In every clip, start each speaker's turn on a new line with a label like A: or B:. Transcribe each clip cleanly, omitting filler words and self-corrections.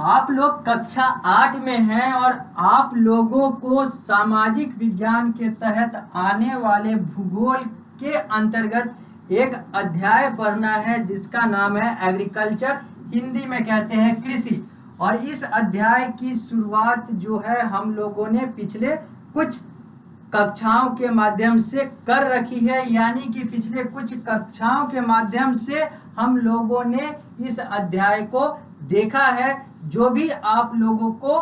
A: आप लोग कक्षा 8 में हैं और आप लोगों को सामाजिक विज्ञान के तहत आने वाले भूगोल के अंतर्गत एक अध्याय पढ़ना है जिसका नाम है एग्रीकल्चर, हिंदी में कहते हैं कृषि। और इस अध्याय की शुरुआत जो है हम लोगों ने पिछले कुछ कक्षाओं के माध्यम से कर रखी है, यानी कि पिछले कुछ कक्षाओं के माध्यम से हम लोगों ने इस अध्याय को देखा है, जो भी आप लोगों को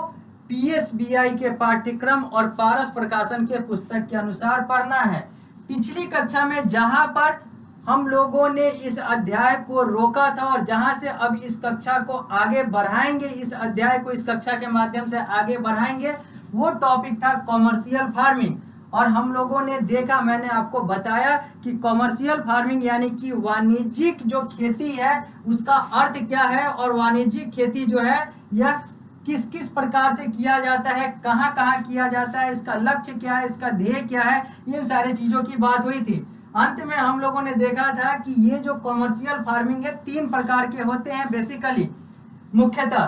A: पीएसबीआई के पाठ्यक्रम और पारस प्रकाशन के पुस्तक के अनुसार पढ़ना है। पिछली कक्षा में जहां पर हम लोगों ने इस अध्याय को रोका था और जहां से अब इस कक्षा को आगे बढ़ाएंगे, इस अध्याय को इस कक्षा के माध्यम से आगे बढ़ाएंगे, वो टॉपिक था कॉमर्शियल फार्मिंग। और हम लोगों ने देखा, मैंने आपको बताया कि कॉमर्शियल फार्मिंग यानी कि वाणिज्यिक जो खेती है उसका अर्थ क्या है, और वाणिज्यिक खेती जो है यह किस किस प्रकार से किया जाता है, कहाँ कहाँ किया जाता है, इसका लक्ष्य क्या है, इसका ध्येय क्या है, इन सारी चीजों की बात हुई थी। अंत में हम लोगों ने देखा था कि ये जो कॉमर्शियल फार्मिंग है 3 प्रकार के होते हैं बेसिकली, मुख्यतः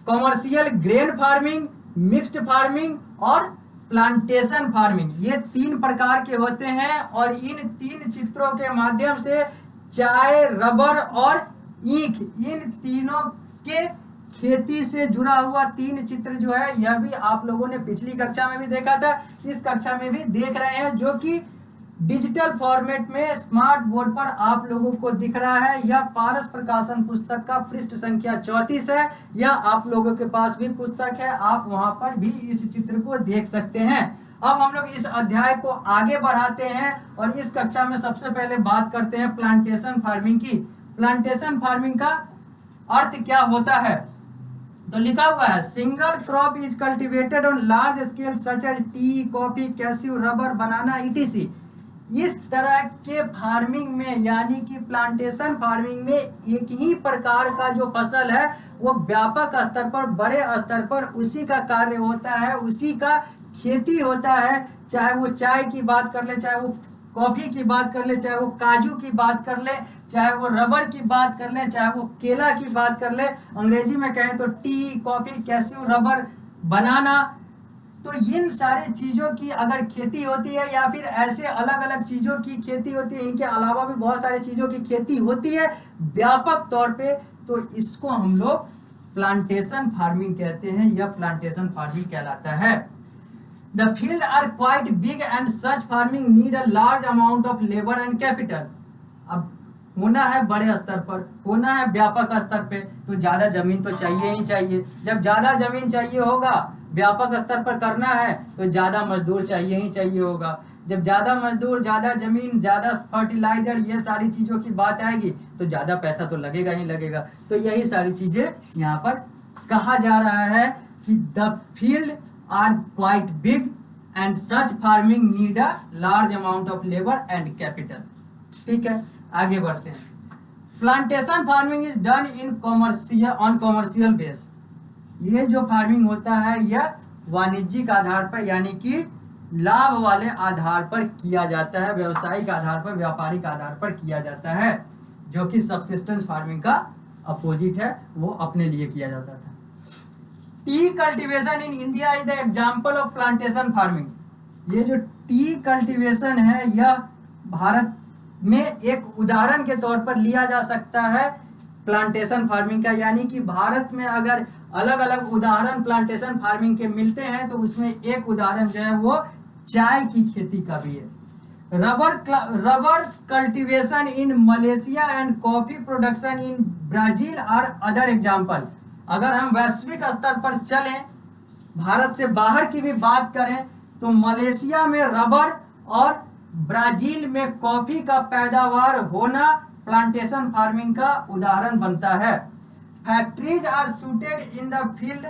A: commercial grain farming, mixed farming और प्लांटेशन फार्मिंग। ये 3 प्रकार के होते हैं और इन 3 चित्रों के माध्यम से चाय, रबर और ईख, इन तीनों के खेती से जुड़ा हुआ 3 चित्र जो है यह भी आप लोगों ने पिछली कक्षा में भी देखा था, इस कक्षा में भी देख रहे हैं, जो कि डिजिटल फॉर्मेट में स्मार्ट बोर्ड पर आप लोगों को दिख रहा है। यह पारस प्रकाशन पुस्तक का पृष्ठ संख्या 34 है। यह आप लोगों के पास भी पुस्तक है, आप वहां पर भी इस चित्र को देख सकते हैं। अब हम लोग इस अध्याय को आगे बढ़ाते हैं और इस कक्षा में सबसे पहले बात करते हैं प्लांटेशन फार्मिंग की। प्लांटेशन फार्मिंग का अर्थ क्या होता है, तो लिखा हुआ है single crop is cultivated on large scale such as tea, coffee, cashew, rubber, banana etc। इस तरह के फार्मिंग में यानी कि प्लांटेशन फार्मिंग में एक ही प्रकार का जो फसल है वो व्यापक स्तर पर, बड़े स्तर पर उसी का कार्य होता है, उसी का खेती होता है। चाहे वो चाय की बात कर ले, चाहे वो कॉफी की बात कर ले, चाहे वो काजू की बात कर ले, चाहे वो रबर की बात कर ले, चाहे वो केला की बात कर ले, अंग्रेजी में कहें तो टी, कॉफी, कैश्यू, रबर, बनाना। तो इन सारे चीजों की अगर खेती होती है या फिर ऐसे अलग अलग चीजों की खेती होती है, इनके अलावा भी बहुत सारी चीजों की खेती होती है व्यापक तौर पे, तो इसको हम लोग प्लांटेशन फार्मिंग कहते हैं। यह प्लांटेशन फार्मिंग कहलाता है। The fields are quite big and such farming need a large amount of labor and capital। अब होना है बड़े स्तर पर, होना है व्यापक स्तर पे, तो ज्यादा जमीन तो चाहिए ही चाहिए। जब ज्यादा जमीन चाहिए होगा, व्यापक स्तर पर करना है, तो ज्यादा मजदूर चाहिए ही चाहिए होगा। जब ज्यादा मजदूर, ज्यादा जमीन, ज्यादा फर्टिलाइजर, ये सारी चीजों की बात आएगी तो ज्यादा पैसा तो लगेगा ही लगेगा। तो यही सारी चीजें यहाँ पर कहा जा रहा है कि the field are quite big and such farming need a large amount of labour and capital. ठीक है, आगे बढ़ते हैं। Plantation farming is done in commercial on commercial base. ये जो फार्मिंग होता है यह वाणिज्यिक आधार पर यानी कि लाभ वाले आधार पर किया जाता है, व्यवसायिक आधार पर, व्यापारिक आधार पर किया जाता है, जो कि सबसिस्टेंस फार्मिंग का अपोजिट है, वो अपने लिए किया जाता था। T cultivation in India is the example of plantation farming. ये जो टी कल्टीवेशन है यह भारत में एक उदाहरण के तौर पर लिया जा सकता है प्लांटेशन फार्मिंग का। यानी कि भारत में अगर अलग अलग उदाहरण प्लांटेशन फार्मिंग के मिलते हैं तो उसमें एक उदाहरण जो है वो चाय की खेती का भी है। Rubber cultivation in Malaysia and coffee production in Brazil are other example. अगर हम वैश्विक स्तर पर चलें, भारत से बाहर की भी बात करें, तो मलेशिया में रबर और ब्राजील में कॉफी का पैदावार होना प्लांटेशन फार्मिंग का उदाहरण बनता है। Factories are suited in the field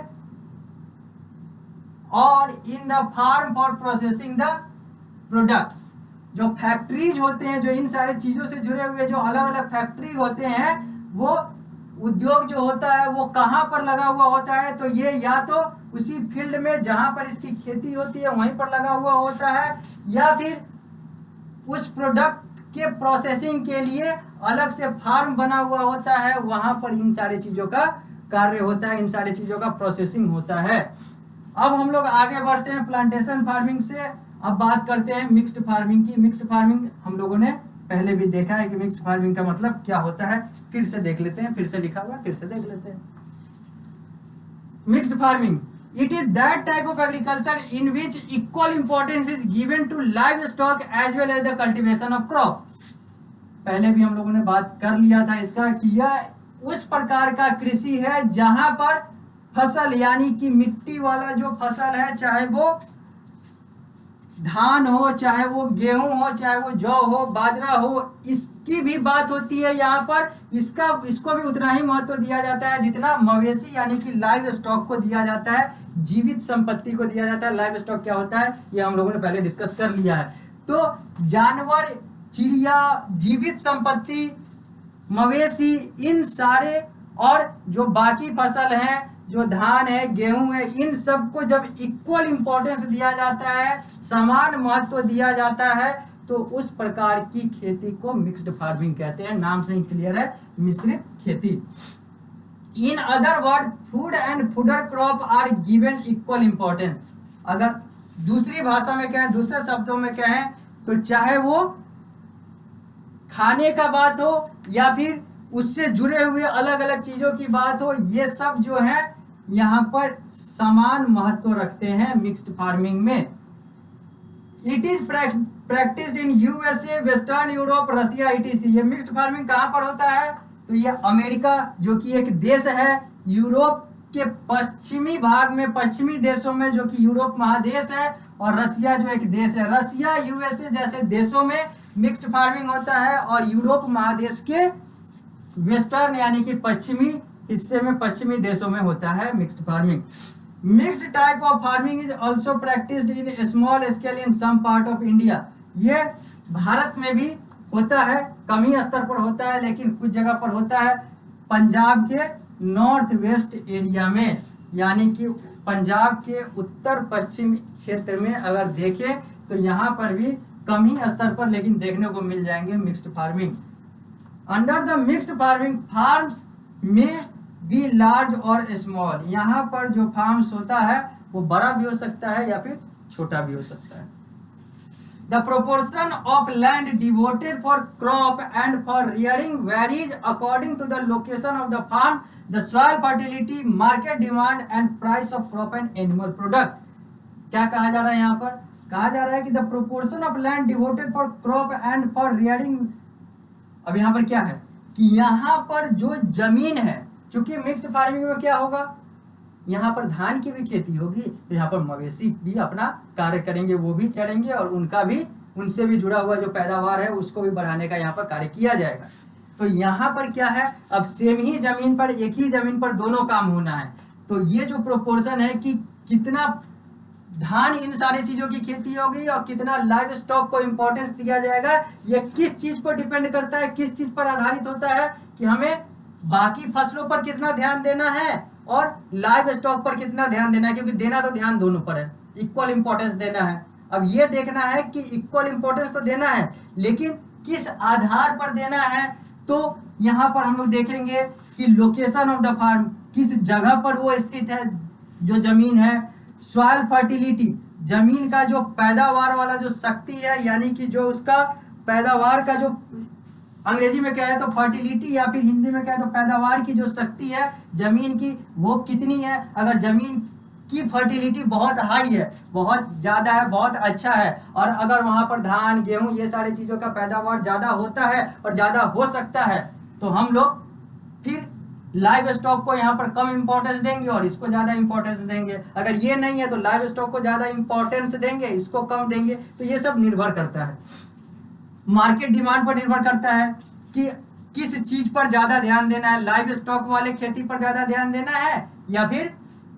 A: और in the farm for processing the products. जो फैक्ट्रीज होते हैं, जो इन सारे चीजों से जुड़े हुए जो अलग अलग फैक्ट्री होते हैं, वो उद्योग जो होता है वो कहाँ पर लगा हुआ होता है, तो ये या तो उसी फील्ड में जहां पर इसकी खेती होती है वहीं पर लगा हुआ होता है, या फिर उस प्रोडक्ट के प्रोसेसिंग के लिए अलग से फार्म बना हुआ होता है, वहां पर इन सारी चीजों का कार्य होता है, इन सारी चीजों का प्रोसेसिंग होता है। अब हम लोग आगे बढ़ते हैं प्लांटेशन फार्मिंग से। अब बात करते हैं मिक्स्ड फार्मिंग की। मिक्स्ड फार्मिंग हम लोगों ने पहले भी देखा है कि मिक्स्ड फार्मिंग का मतलब क्या होता है, फिर से देख लेते हैं, फिर से लिखा हुआ फिर से देख लेते हैं। Mixed farming, it is that type of agriculture in which equal importance is given to livestock as well as the cultivation of crop। पहले भी हम लोगों ने बात कर लिया था इसका कि यह उस प्रकार का कृषि है जहां पर फसल यानी कि मिट्टी वाला जो फसल है, चाहे वो धान हो, चाहे वो गेहूं हो, चाहे वो जौ हो, बाजरा हो, इसकी भी बात होती है यहाँ पर। इसको भी उतना ही महत्व दिया जाता है जितना मवेशी यानी कि लाइव स्टॉक को दिया जाता है, जीवित संपत्ति को दिया जाता है। लाइव स्टॉक क्या होता है ये हम लोगों ने पहले डिस्कस कर लिया है। तो जानवर, चिड़िया, जीवित संपत्ति, मवेशी, इन सारे और जो बाकी फसल हैं, जो धान है, गेहूं है, इन सबको जब इक्वल इंपॉर्टेंस दिया जाता है, समान महत्व दिया जाता है, तो उस प्रकार की खेती को मिक्स्ड फार्मिंग कहते हैं। नाम से ही क्लियर है, मिश्रित खेती। In other word, food and fodder crop are given equal importance. अगर दूसरी भाषा में कहें, दूसरे शब्दों में कहें, तो चाहे वो खाने का बात हो या फिर उससे जुड़े हुए अलग अलग चीजों की बात हो, ये सब जो है यहाँ पर समान महत्व रखते हैं मिक्स्ड फार्मिंग में। It is practised in USA, western Europe, Russia, etc. ये मिक्स्ड फार्मिंग कहाँ पर होता है, तो ये अमेरिका जो कि एक देश है, यूरोप के पश्चिमी भाग में, पश्चिमी देशों में जो कि यूरोप महादेश है, और रसिया जो एक देश है, रसिया, यूएसए जैसे देशों में मिक्स्ड फार्मिंग होता है, और यूरोप महादेश के वेस्टर्न यानी कि पश्चिमी हिस्से में, पश्चिमी देशों में होता है mixed farming. Mixed type of farming is also practised in small scale in some part of India. ये भारत में भी होता है, कम ही स्तर पर होता है, लेकिन कुछ जगह पर होता है। पंजाब के नॉर्थ वेस्ट एरिया में, यानी कि पंजाब के उत्तर पश्चिम क्षेत्र में अगर देखें तो यहाँ पर भी कम ही स्तर पर लेकिन देखने को मिल जाएंगे mixed farming. Under the mixed farming, farms में बी लार्ज और स्मॉल। यहाँ पर जो फार्म्स होता है वो बड़ा भी हो सकता है या फिर छोटा भी हो सकता है। The proportion of land devoted for crop and for rearing varies according to the location of the farm, the soil fertility, market demand and price of crop and animal product. क्या कहा जा रहा है यहाँ पर, कहा जा रहा है कि the proportion of land devoted for crop and for rearing. अब यहाँ पर क्या है कि यहाँ पर जो जमीन है, क्योंकि मिक्स्ड फार्मिंग में क्या होगा, यहाँ पर धान की भी खेती होगी, तो यहाँ पर मवेशी भी अपना कार्य करेंगे, वो भी चरेंगे और उनका भी, उनसे भी जुड़ा हुआ जो पैदावार है उसको भी बढ़ाने का यहाँ पर कार्य किया जाएगा। तो यहाँ पर क्या है, अब सेम ही जमीन पर, एक ही जमीन पर दोनों काम होना है। तो ये जो प्रोपोर्शन है कि कितना धान, इन सारी चीजों की खेती होगी और कितना लाइव स्टॉक को इंपॉर्टेंस दिया जाएगा, ये किस चीज पर डिपेंड करता है, किस चीज पर आधारित होता है कि हमें बाकी फसलों पर कितना ध्यान देना है और लाइव स्टॉक पर कितना ध्यान देना है, क्योंकि देना तो ध्यान दोनों पर है, इक्वल इंपॉर्टेंस देना है। अब ये देखना है कि इक्वल इंपॉर्टेंस तो देना है, लेकिन किस आधार पर देना है। तो यहाँ पर हम लोग देखेंगे कि लोकेशन ऑफ द फार्म, किस जगह पर वो स्थित है जो जमीन है। सॉइल फर्टिलिटी, जमीन का जो पैदावार वाला जो शक्ति है, यानी कि जो उसका पैदावार का जो, अंग्रेजी में क्या है तो फर्टिलिटी, या फिर हिंदी में क्या है तो पैदावार की जो शक्ति है जमीन की, वो कितनी है। अगर जमीन की फर्टिलिटी बहुत हाई है, बहुत ज्यादा है, बहुत अच्छा है, और अगर वहां पर धान, गेहूं, ये सारी चीजों का पैदावार ज्यादा होता है और ज्यादा हो सकता है, तो हम लोग फिर लाइव स्टॉक को यहाँ पर कम इंपॉर्टेंस देंगे और इसको ज्यादा इंपॉर्टेंस देंगे। अगर ये नहीं है तो लाइव स्टॉक को ज्यादा इंपॉर्टेंस देंगे, इसको कम देंगे। तो ये सब निर्भर करता है, मार्केट डिमांड पर निर्भर करता है कि किस चीज पर ज्यादा ध्यान देना है, लाइव स्टॉक वाले खेती पर ज्यादा ध्यान देना है या फिर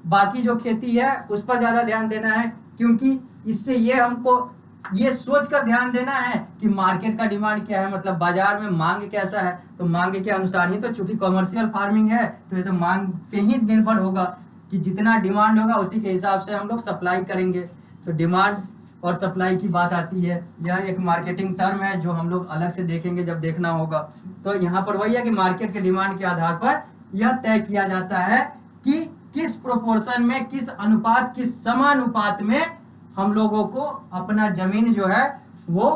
A: बाकी जो खेती है उस पर ज्यादा ध्यान देना है। क्योंकि इससे ये हमको ये सोच कर ध्यान देना है कि मार्केट का डिमांड क्या है, मतलब बाजार में मांग कैसा है, तो मांग के अनुसार ही तो, चूंकि कमर्शियल फार्मिंग है तो ये तो मांग पे ही निर्भर होगा कि जितना डिमांड होगा उसी के हिसाब से हम लोग सप्लाई करेंगे। तो डिमांड और सप्लाई की बात आती है, यह एक मार्केटिंग टर्म है जो हम लोग अलग से देखेंगे जब देखना होगा। तो यहाँ पर वही है कि मार्केट के डिमांड के आधार पर यह तय किया जाता है कि किस प्रोपोर्शन में, किस अनुपात, किस समानुपात में हम लोगों को अपना जमीन जो है वो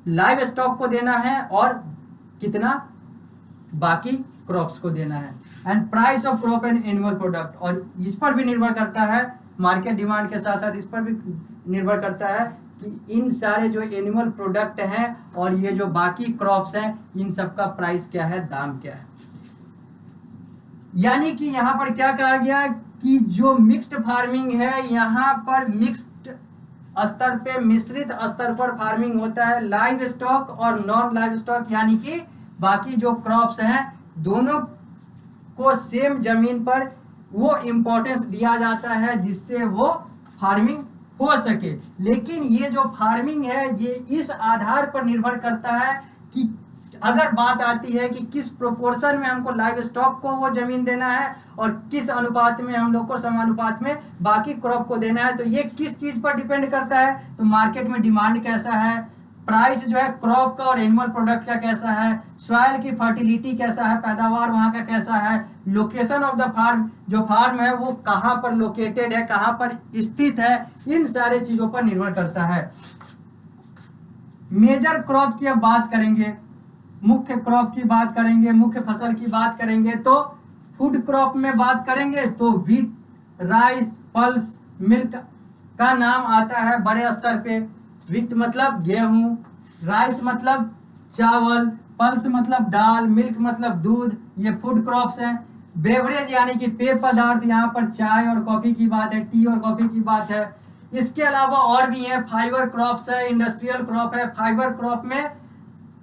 A: लाइव स्टॉक को देना है और कितना बाकी क्रॉप्स को देना है। And price of crop and annual product, और इस पर भी निर्भर करता है, मार्केट डिमांड के साथ साथ इस पर भी निर्भर करता है कि इन सारे जो एनुअल प्रोडक्ट हैं और ये जो बाकी क्रॉप्स हैं इन सब का प्राइस क्या है, दाम क्या है। यानी कि यहाँ पर क्या कहा गया कि जो मिक्स्ड फार्मिंग है, यहाँ पर मिक्स्ड स्तर पे, मिश्रित स्तर पर फार्मिंग होता है। लाइव स्टॉक और नॉन लाइव स्टॉक यानी कि बाकी जो क्रॉप्स हैं दोनों को सेम जमीन पर वो इम्पोर्टेंस दिया जाता है जिससे वो फार्मिंग हो सके। लेकिन ये जो फार्मिंग है ये इस आधार पर निर्भर करता है कि अगर बात आती है कि किस प्रोपोर्शन में हमको लाइव स्टॉक को वो जमीन देना है और किस अनुपात में हम लोग को समानुपात में बाकी क्रॉप को देना है, तो ये किस चीज पर डिपेंड करता है, तो मार्केट में डिमांड कैसा है, प्राइस जो है क्रॉप का और एनिमल प्रोडक्ट का कैसा है, सॉइल की फर्टिलिटी कैसा है, पैदावार वहां का कैसा है, लोकेशन ऑफ द फार्म, जो फार्म है वो कहां पर लोकेटेड है, कहां पर स्थित है, इन सारे चीजों पर निर्भर करता है। मेजर क्रॉप की अब बात करेंगे, मुख्य क्रॉप की बात करेंगे, मुख्य फसल की बात करेंगे, तो फूड क्रॉप में बात करेंगे तो व्हीट, राइस, पल्स, मिल्क का नाम आता है बड़े स्तर पे। व्हीट मतलब गेहूं, राइस मतलब चावल, पल्स मतलब दाल, मिल्क मतलब दूध, ये फूड क्रॉप्स हैं। बेवरेज यानी कि पेय पदार्थ, यहाँ पर चाय और कॉफी की बात है, टी और कॉफी की बात है। इसके अलावा और भी है, फाइबर क्रॉप्स है, इंडस्ट्रियल क्रॉप है। फाइबर क्रॉप में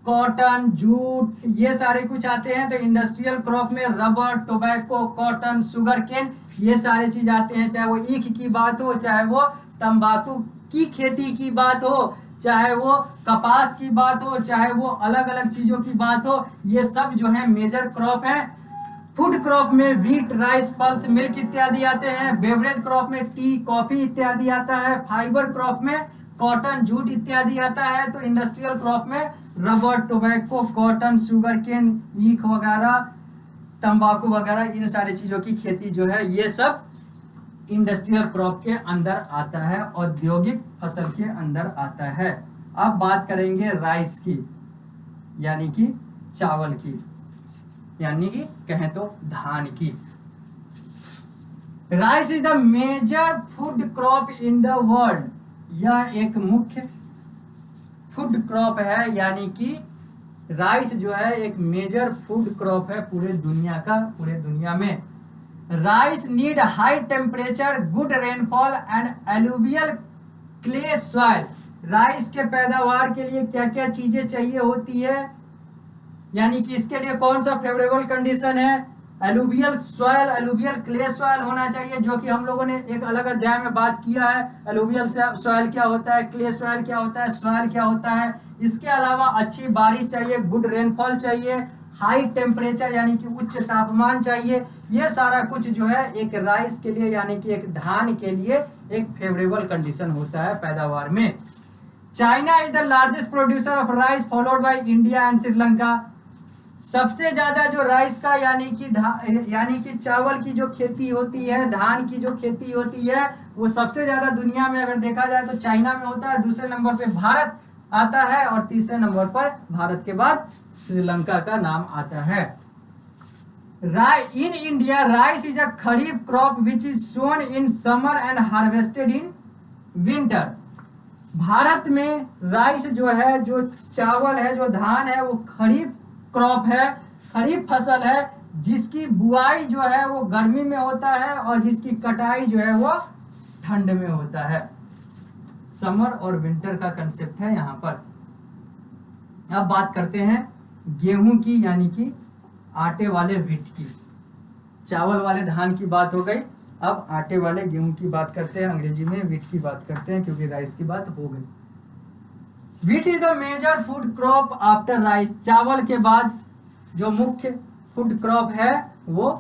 A: कॉटन, जूट, ये सारे कुछ आते हैं। तो इंडस्ट्रियल क्रॉप में rubber, tobacco, cotton, sugar cane, ये सारे चीज आते हैं। चाहे वो ईख की बात हो, चाहे वो तंबाकू की खेती की बात हो, चाहे वो कपास की बात हो, चाहे वो अलग अलग चीजों की बात हो, ये सब जो है मेजर क्रॉप है। फूड क्रॉप में व्हीट, राइस, पल्स, मिल्क इत्यादि आते हैं। बेवरेज क्रॉप में टी, कॉफी इत्यादि आता है। फाइबर क्रॉप में कॉटन, जूट इत्यादि आता है। तो इंडस्ट्रियल क्रॉप में rubber, tobacco, cotton, sugar cane, ईख वगैरह, तंबाकू वगैरह, इन सारी चीजों की खेती जो है ये सब इंडस्ट्रियल क्रॉप के अंदर आता है, औद्योगिक फसल के अंदर आता है। अब बात करेंगे राइस की, यानी कि चावल की, यानी कि कहें तो धान की। Rice is the major food crop in the world, यह एक मुख्य फूड क्रॉप है, यानी कि राइस जो है एक मेजर फूड क्रॉप है पूरे दुनिया का, पूरे दुनिया में। Rice need high temperature, good rainfall and alluvial clay soil. Rice के पैदावार के लिए क्या क्या चीजें चाहिए होती है, यानी कि इसके लिए कौन सा फेवरेबल कंडीशन है, alluvial soil, alluvial clay soil होना चाहिए, जो कि हम लोगों ने एक अलग अध्याय में बात किया है। एलुवियल सॉइल क्या होता है, क्ले सॉइल क्या होता है, सॉइल क्या होता है। इसके अलावा अच्छी बारिश चाहिए, गुड रेनफॉल चाहिए, हाई टेम्परेचर यानी कि उच्च तापमान चाहिए। ये सारा कुछ जो है एक राइस के लिए यानी कि एक धान के लिए एक फेवरेबल कंडीशन होता है पैदावार में। China is the largest producer of rice followed by India and Sri Lanka. सबसे ज्यादा जो राइस का यानी कि चावल की जो खेती होती है, धान की जो खेती होती है, वो सबसे ज्यादा दुनिया में अगर देखा जाए तो चाइना में होता है। दूसरे नंबर पे भारत आता है और तीसरे नंबर पर भारत के बाद श्रीलंका का नाम आता है। In India rice is a kharif crop which is sown in summer and harvested in winter. Bharat में राइस जो है, जो चावल है, जो धान है, वो खरीफ क्रॉप है, खरीफ फसल है, जिसकी बुआई जो है वो गर्मी में होता है और जिसकी कटाई जो है वो ठंड में होता है। समर और विंटर का कंसेप्ट है यहाँ पर। अब बात करते हैं गेहूं की, यानी कि आटे वाले व्हीट की। चावल वाले धान की बात हो गई, अब आटे वाले गेहूं की बात करते हैं। अंग्रेजी में व्हीट की बात करते हैं क्योंकि राइस की बात हो गई। Wheat is the major food crop after rice. चावल के बाद जो मुख्य फूड क्रॉप है वो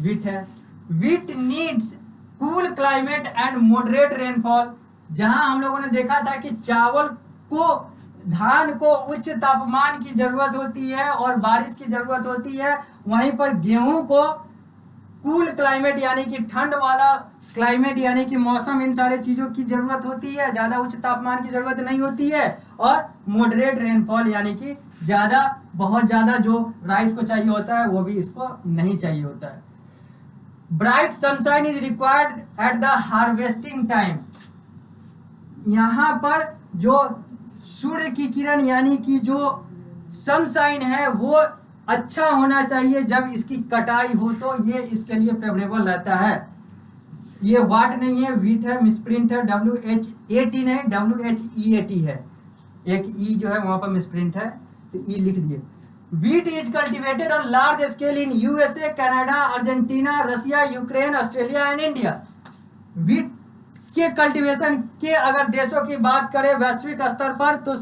A: व्हीट है। Wheat needs cool climate and moderate rainfall. जहां हम लोगों ने देखा था कि चावल को, धान को उच्च तापमान की जरूरत होती है और बारिश की जरूरत होती है, वहीं पर गेहूं को कूल क्लाइमेट यानी कि ठंड वाला क्लाइमेट यानी कि मौसम, इन सारे चीजों की जरूरत होती है, ज्यादा उच्च तापमान की जरूरत नहीं होती है, और मॉडरेट रेनफॉल यानी कि ज्यादा बहुत ज्यादा जो राइस को चाहिए होता है वो भी इसको नहीं चाहिए होता है। Bright sunshine is required at the harvesting time. यहाँ पर जो सूर्य की किरण यानी कि जो सनशाइन है वो अच्छा होना चाहिए जब इसकी कटाई हो, तो ये इसके लिए फेवरेबल रहता है। ये वाट नहीं है, वीट है, मिसप्रिंट है, WH80 नहीं WHEAT है, एक ई जो है वहां पर मिसप्रिंट है तो ई लिख दिए। Wheat is cultivated on large scale in USA, Canada, Argentina, Russia, Ukraine, Australia and India. Wheat के कल्टीवेशन के अगर देशों की बात करें वैश्विक स्तर पर तो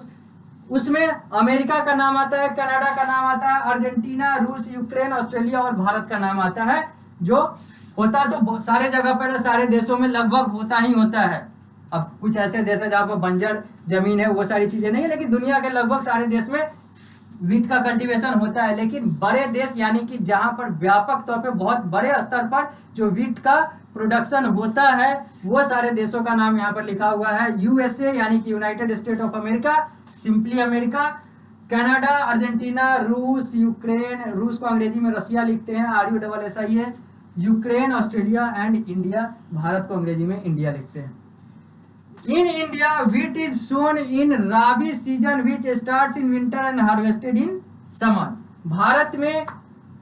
A: उसमें अमेरिका का नाम आता है, कनाडा का नाम आता है, अर्जेंटीना, रूस, यूक्रेन, ऑस्ट्रेलिया और भारत का नाम आता है। जो होता तो सारे जगह पर, सारे देशों में लगभग होता ही होता है। अब कुछ ऐसे देश है जहाँ पर बंजर जमीन है, वो सारी चीजें नहीं है, लेकिन दुनिया के लगभग सारे देश में वीट का कल्टीवेशन होता है। लेकिन बड़े देश यानी कि जहां पर व्यापक तौर पे बहुत बड़े स्तर पर जो वीट का प्रोडक्शन होता है वो सारे देशों का नाम यहाँ पर लिखा हुआ है। USA यानी कि United state of America, simply America, Canada, Argentina, रूस, यूक्रेन, रूस को अंग्रेजी में रसिया लिखते हैं, RUSSIA है, Ukraine, Australia and India, Bharat को अंग्रेजी में इंडिया लिखते हैं। In India, wheat is sown in rabi season which starts in winter and harvested in summer. Bharat में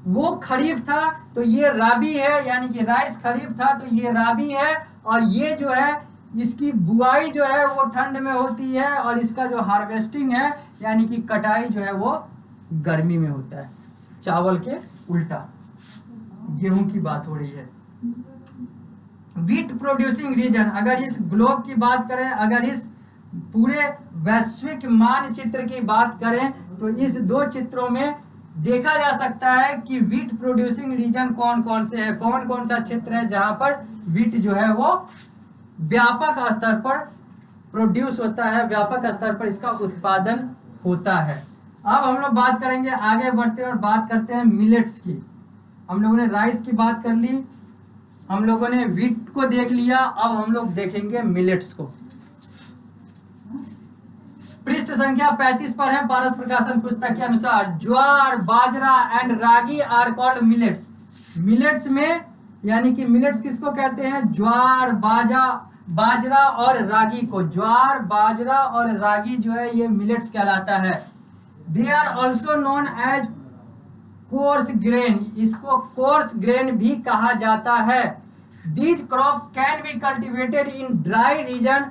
A: वो खरीफ था तो ये राबी है, यानी कि राइस खरीफ था तो ये राबी है, और ये जो है इसकी बुआई जो है वो ठंड में होती है, और इसका जो हार्वेस्टिंग है यानी कि कटाई जो है वो गर्मी में होता है। चावल के उल्टा गेहूं की बात हो रही है। वीट प्रोड्यूसिंग रीजन, अगर इस ग्लोब की बात करें, अगर इस पूरे वैश्विक मानचित्र की बात करें तो इस दो चित्रों में देखा जा सकता है कि वीट प्रोड्यूसिंग रीजन कौन कौन से हैं, कौन कौन सा क्षेत्र है जहां पर वीट जो है वो व्यापक स्तर पर प्रोड्यूस होता है, व्यापक स्तर पर इसका उत्पादन होता है। अब हम लोग बात करेंगे, आगे बढ़ते हैं और बात करते हैं मिलेट्स की। हम लोगों ने राइस की बात कर ली, हम लोगों ने वीट को देख लिया, अब हम लोग देखेंगे मिलेट्स को। पृष्ठ संख्या 35 पर है, पारस प्रकाशन पुस्तक के अनुसार jowar, bajra and ragi are called millets. Millets में यानी कि मिलेट्स किसको कहते हैं? ज्वार, बाजरा और रागी को। ज्वार, बाजरा और रागी जो है ये मिलेट्स कहलाता है। They are also known as coarse grain, इसको कोर्स ग्रेन भी कहा जाता है। These crop can be cultivated in dry region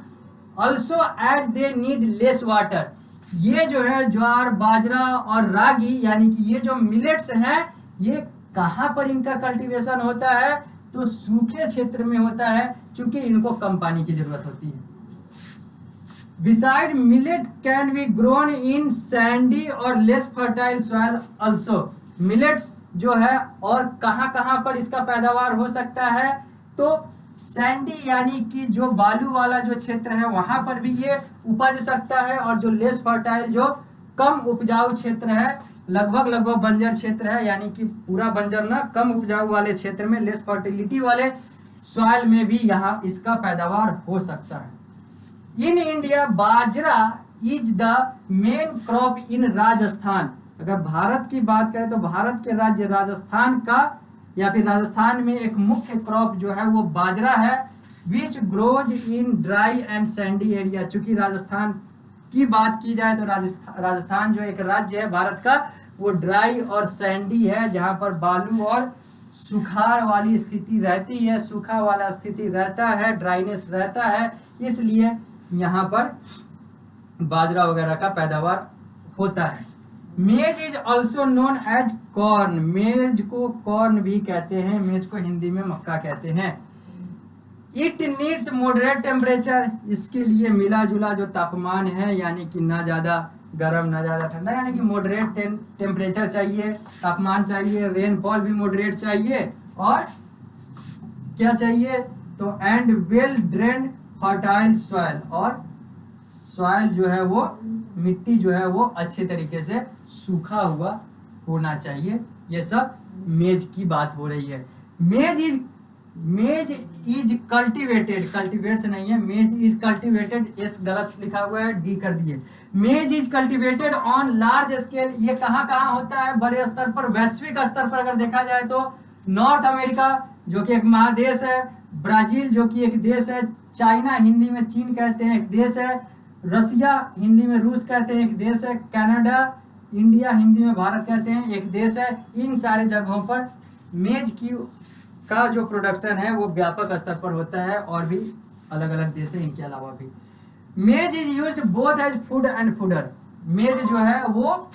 A: also as they need less water. ये जो है ज्वार, बाजरा और रागी यानी कि ये जो मिलेट्स हैं ये कहाँ पर इनका कल्टीवेशन होता है? तो सूखे क्षेत्र में होता है, क्योंकि इनको कम पानी की जरूरत होती है। Besides millet can be grown in sandy और less fertile soil also. Millets जो है और कहाँ पर इसका पैदावार हो सकता है? तो सैंडी यानी कि जो बालू वाला जो क्षेत्र है वहां पर भी ये उपज सकता है, और जो लेस फर्टाइल जो कम उपजाऊ क्षेत्र है, लगभग बंजर क्षेत्र है, यानी कि पूरा बंजर ना, कम उपजाऊ वाले क्षेत्र में, लेस फर्टिलिटी वाले सॉइल में भी यहाँ इसका पैदावार हो सकता है। In India bajra is the main crop in Rajasthan. अगर भारत की बात करें तो भारत के राज्य राजस्थान का या फिर राजस्थान में एक मुख्य क्रॉप जो है वो बाजरा है, which grows in dry and Sandy area. चूंकि राजस्थान की बात की जाए तो राजस्थान जो एक राज्य है भारत का वो ड्राई और सैंडी है, जहां पर बालू और सुखाड़ वाली स्थिति रहती है, सूखा वाला स्थिति रहता है, ड्राइनेस रहता है, इसलिए यहाँ पर बाजरा वगैरह का पैदावार होता है। Maize is also known as corn, maize को कॉर्न भी कहते हैं, मेज को हिंदी में मक्का कहते हैं। इट नीड्स मॉडरेट टेम्परेचर, इसके लिए मिला जुला जो तापमान है, यानी कि ना ज्यादा गर्म ना ज्यादा ठंडा, यानी कि मॉडरेट टेम्परेचर चाहिए, तापमान चाहिए, रेनफॉल भी मॉडरेट चाहिए, और क्या चाहिए तो and well drained fertile soil, और सॉइल जो है वो मिट्टी जो है वो अच्छे तरीके से सूखा हुआ होना चाहिए। ये सब मेज की बात हो रही है। मेज इज कल्टिवेटेड, कल्टिवेट से नहीं है, मेज इज कल्टिवेटेड, एस गलत लिखा हुआ है, डी कर दिए। मेज is cultivated on large scale, ये कहाँ कहाँ होता है बड़े स्तर पर, वैश्विक स्तर पर अगर देखा जाए तो नॉर्थ अमेरिका जो कि एक महादेश है, ब्राजील जो कि एक देश है, चाइना हिंदी में चीन कहते हैं एक देश है, रसिया हिंदी में रूस कहते हैं एक देश है, कनाडा, इंडिया हिंदी में भारत कहते हैं एक देश है। इन सारे जगहों पर मेज की का जो प्रोडक्शन है वो व्यापक स्तर पर होता है, और भी अलग अलग देश है इनके अलावा भी। Maize is used both as food and fodder, maize जो है वो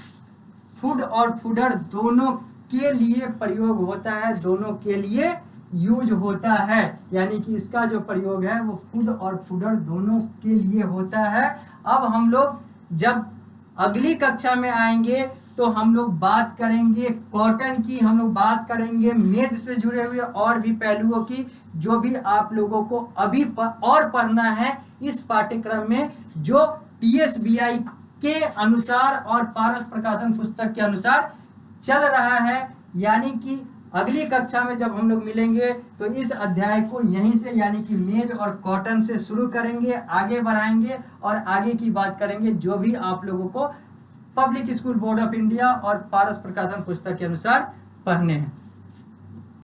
A: फूड और फूडर दोनों के लिए प्रयोग होता है, दोनों के लिए यूज होता है, यानी कि इसका जो प्रयोग है वो फूड और फूडर दोनों के लिए होता है। अब हम लोग जब अगली कक्षा में आएंगे तो हम लोग बात करेंगे कॉटन की, हम लोग बात करेंगे मेज से जुड़े हुए और भी पहलुओं की, जो भी आप लोगों को अभी और पढ़ना है इस पाठ्यक्रम में, जो PSBI के अनुसार और पारस प्रकाशन पुस्तक के अनुसार चल रहा है। यानी कि अगली कक्षा में जब हम लोग मिलेंगे तो इस अध्याय को यहीं से यानी कि मेज और कॉटन से शुरू करेंगे, आगे बढ़ाएंगे और आगे की बात करेंगे जो भी आप लोगों को public school board of India और पारस प्रकाशन पुस्तक के अनुसार पढ़ने हैं।